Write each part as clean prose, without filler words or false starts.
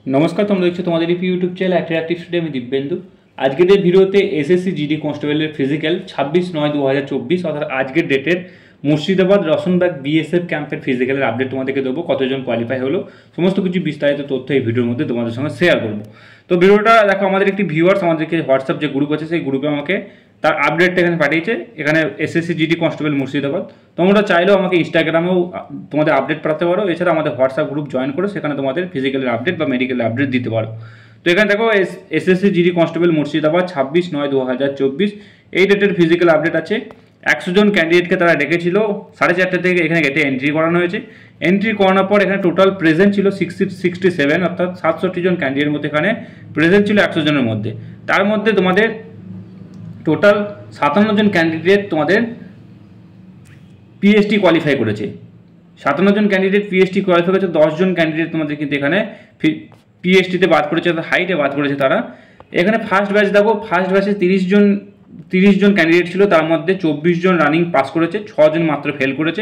নমস্কার, তোমরা দেখছো তোমাদের ইউটিউব চ্যানেল অ্যাক্টিভ স্টুডি। আমি দিব্যেন্দু। আজকের এই ভিডিওতে এসএসসি জিডি কনস্টেবলের ফিজিক্যাল 26/9/2024 অর্থাৎ আজকের ডেটের মুর্শিদাবাদ রসনবাগ বিএসএফ ক্যাম্পের ফিজিক্যালের আপডেট তোমাদেরকে দেবো। কতজন কোয়ালিফাই হলো সমস্ত কিছু বিস্তারিত তথ্য এই ভিডিওর মধ্যে তোমাদের সঙ্গে শেয়ার করবো। তো ভিডিওটা দেখো, আমাদের একটি ভিউয়ার্স আমাদেরকে হোয়াটসঅ্যাপ যে গ্রুপ আছে সেই গ্রুপে আমাকে তার আপডেটটা এখানে পাঠিয়েছে। এখানে এসএসসি জিডি কনস্টেবল মুর্শিদাবাদ। তোমরা চাইলেও আমাকে ইনস্টাগ্রামেও তোমাদের আপডেট পাঠাতে পারো। এছাড়া আমাদের হোয়াটসঅ্যাপ গ্রুপ জয়েন করে সেখানে তোমাদের ফিজিক্যালের আপডেট বা মেডিকেলের আপডেট দিতে পারো। তো এখানে দেখো এসএসসি জিডি কনস্টেবল মুর্শিদাবাদ 26/9/2024 এই ডেটের ফিজিক্যাল আপডেট আছে। 100 জন ক্যান্ডিডেটকে তারা ডেকেছিল 4:30 থেকে এখানে গেটে এন্ট্রি করানো হয়েছে। এন্ট্রি করানোর পর এখানে টোটাল প্রেজেন্ট ছিল 67 অর্থাৎ 67 জন ক্যান্ডিডেটের মধ্যে এখানে প্রেজেন্ট ছিল 100 জনের মধ্যে। তার মধ্যে তোমাদের টোটাল 57 জন ক্যান্ডিডেট তোমাদের পিএইচডি কোয়ালিফাই করেছে। 57 জন ক্যান্ডিডেট পিএইচডি কোয়ালিফাই করেছে। 10 জন ক্যান্ডিডেট তোমাদের কিন্তু এখানে পিএইচডিতে বাদ করেছে, হাইটে বাদ করেছে তারা। এখানে ফার্স্ট ব্যাচ দেখো, ফার্স্ট ব্যাচে 30 জন ক্যান্ডিডেট ছিল, তার মধ্যে 24 জন রানিং পাস করেছে, 6 জন মাত্র ফেল করেছে।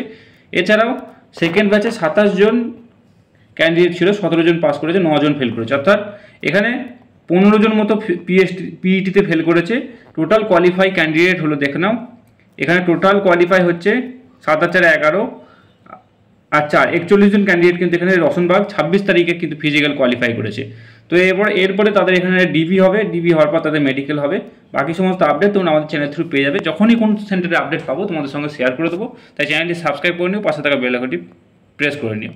এছাড়াও সেকেন্ড ব্যাচে 27 জন ক্যান্ডিডেট ছিল, 17 জন পাস করেছে, 9 জন ফেল করেছে। অর্থাৎ এখানে 15 জন মতো পিইটিতে ফেল করেছে। টোটাল কোয়ালিফাই ক্যান্ডিডেট হলো, দেখে নাও এখানে টোটাল কোয়ালিফাই হচ্ছে 7 আর 4 11 আর 4 41 জন ক্যান্ডিডেট কিন্তু এখানে রসনবাগ 26 তারিখে কিন্তু ফিজিক্যাল কোয়ালিফাই করেছে। তো এরপরে তাদের এখানে ডিবি হবে, ডিবি হওয়ার পর তাদের মেডিকেল হবে। বাকি সমস্ত আপডেট তোমরা আমাদের চ্যানেল থ্রু পেয়ে যাবে। যখনই কোন সেন্টারে আপডেট পাবো তোমাদের সঙ্গে শেয়ার করে দেবো। তাই চ্যানেলটি সাবস্ক্রাইব করে নিও, পাশে থাকা বেল আইকনটি প্রেস করে নিও।